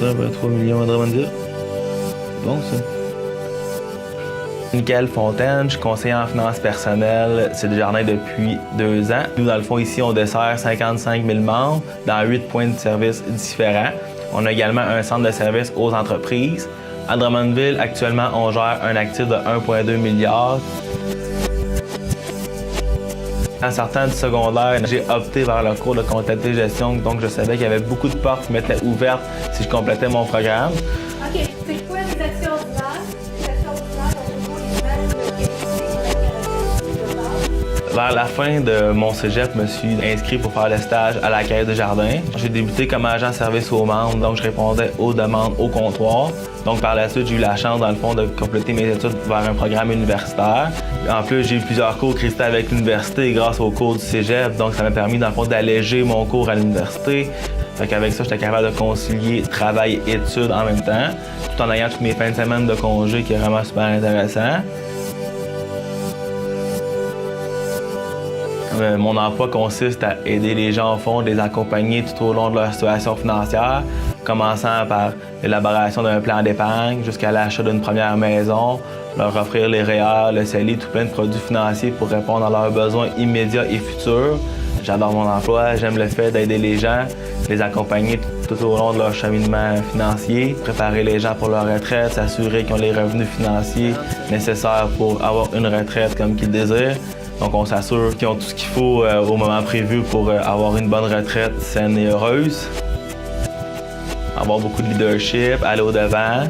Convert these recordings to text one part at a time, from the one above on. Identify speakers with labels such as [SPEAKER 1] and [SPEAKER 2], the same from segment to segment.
[SPEAKER 1] 1,3 million à Drummondville. C'est bon, ça. Michael Fontaine, je suis conseiller en finances personnelles. C'est Desjardins depuis 2 ans. Nous, dans le fond, ici, on dessert 55 000 membres dans 8 points de service différents. On a également un centre de service aux entreprises. À Drummondville, actuellement, on gère un actif de 1,2 milliard. En sortant du secondaire, j'ai opté vers le cours de comptabilité et gestion, donc je savais qu'il y avait beaucoup de portes qui m'étaient ouvertes si je complétais mon programme.
[SPEAKER 2] OK. C'est quoi les actions ordinaires? Les actions ordinaires ont toujours les mêmes qualités.
[SPEAKER 1] Vers la fin de mon cégep, je me suis inscrit pour faire le stage à la Caisse Desjardins. J'ai débuté comme agent service aux membres, donc je répondais aux demandes au comptoir. Donc par la suite, j'ai eu la chance, dans le fond, de compléter mes études vers un programme universitaire. En plus, j'ai eu plusieurs cours crédités avec l'université grâce aux cours du cégep, donc ça m'a permis, dans le fond, d'alléger mon cours à l'université. Fait qu'avec ça, j'étais capable de concilier travail et études en même temps, tout en ayant toutes mes fins de semaine de congé, qui est vraiment super intéressant. Mon emploi consiste à aider les gens au fond, de les accompagner tout au long de leur situation financière, commençant par l'élaboration d'un plan d'épargne jusqu'à l'achat d'une première maison, leur offrir les REER, le CELI, tout plein de produits financiers pour répondre à leurs besoins immédiats et futurs. J'adore mon emploi, j'aime le fait d'aider les gens, les accompagner tout au long de leur cheminement financier, préparer les gens pour leur retraite, s'assurer qu'ils ont les revenus financiers nécessaires pour avoir une retraite comme qu'ils désirent. Donc, on s'assure qu'ils ont tout ce qu'il faut au moment prévu pour avoir une bonne retraite saine et heureuse. Avoir beaucoup de leadership, aller au-devant.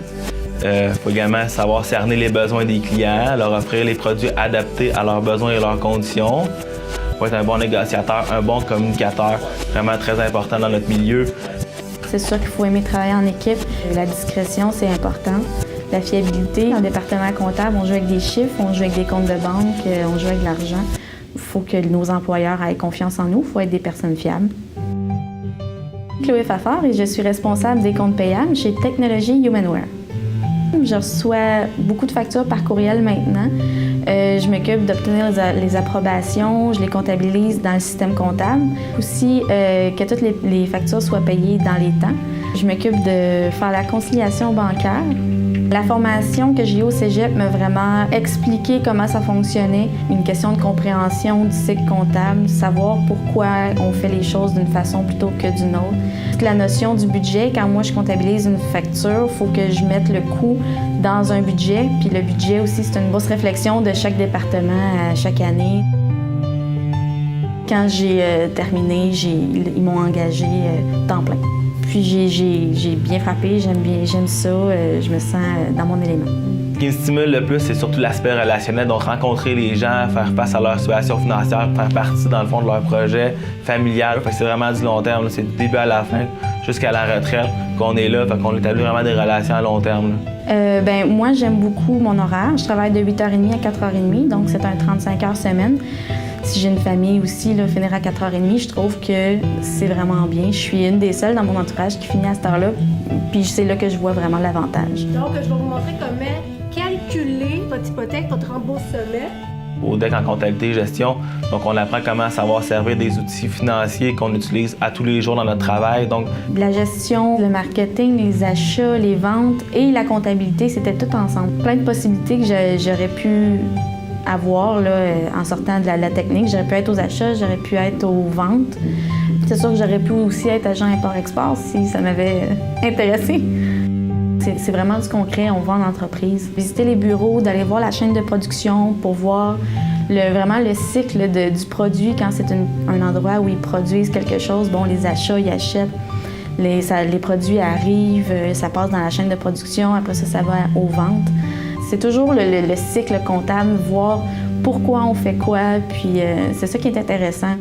[SPEAKER 1] Il faut également savoir cerner les besoins des clients, leur offrir les produits adaptés à leurs besoins et leurs conditions. Il faut être un bon négociateur, un bon communicateur, vraiment très important dans notre milieu.
[SPEAKER 3] C'est sûr qu'il faut aimer travailler en équipe. La discrétion, c'est important. La fiabilité. En département comptable, on joue avec des chiffres, on joue avec des comptes de banque, on joue avec de l'argent. Il faut que nos employeurs aient confiance en nous, il faut être des personnes fiables. Chloé Fafard et je suis responsable des comptes payables chez Technologie Humanware. Je reçois beaucoup de factures par courriel maintenant. Je m'occupe d'obtenir les approbations, je les comptabilise dans le système comptable. Aussi, que toutes les factures soient payées dans les temps. Je m'occupe de faire la conciliation bancaire. La formation que j'ai eue au cégep m'a vraiment expliqué comment ça fonctionnait. Une question de compréhension du cycle comptable, savoir pourquoi on fait les choses d'une façon plutôt que d'une autre. La notion du budget, quand moi je comptabilise une facture, il faut que je mette le coût dans un budget. Puis le budget aussi, c'est une grosse réflexion de chaque département à chaque année. Quand j'ai terminé, ils m'ont engagé temps plein. Puis j'ai bien frappé, j'aime ça, je me sens dans mon élément.
[SPEAKER 1] Ce qui me stimule le plus, c'est surtout l'aspect relationnel, donc rencontrer les gens, faire face à leur situation financière, faire partie dans le fond de leur projet familial. Fait que c'est vraiment du long terme, c'est du début à la fin, jusqu'à la retraite qu'on est là, fait qu'on établit vraiment des relations à long terme.
[SPEAKER 3] Moi, j'aime beaucoup mon horaire. Je travaille de 8h30 à 4h30, donc c'est un 35 heures semaine. Si j'ai une famille aussi, là, finir à 4h30, je trouve que c'est vraiment bien. Je suis une des seules dans mon entourage qui finit à cette heure-là, puis c'est là que je vois vraiment l'avantage.
[SPEAKER 2] Donc, je vais vous montrer comment calculer votre hypothèque, votre remboursement.
[SPEAKER 1] Au DEC en comptabilité et gestion, donc on apprend comment savoir servir des outils financiers qu'on utilise à tous les jours dans notre travail. Donc,
[SPEAKER 3] la gestion, le marketing, les achats, les ventes et la comptabilité, c'était tout ensemble. Plein de possibilités que j'aurais pu avoir là, en sortant de la technique. J'aurais pu être aux achats, j'aurais pu être aux ventes. C'est sûr que j'aurais pu aussi être agent import-export si ça m'avait intéressé. C'est vraiment du concret, on va en entreprise. Visiter les bureaux, d'aller voir la chaîne de production pour voir vraiment le cycle du produit quand c'est un endroit où ils produisent quelque chose. Bon, les achats, ils achètent, les produits arrivent, ça passe dans la chaîne de production, après ça va aux ventes. C'est toujours le cycle comptable, voir pourquoi on fait quoi, puis c'est ça qui est intéressant.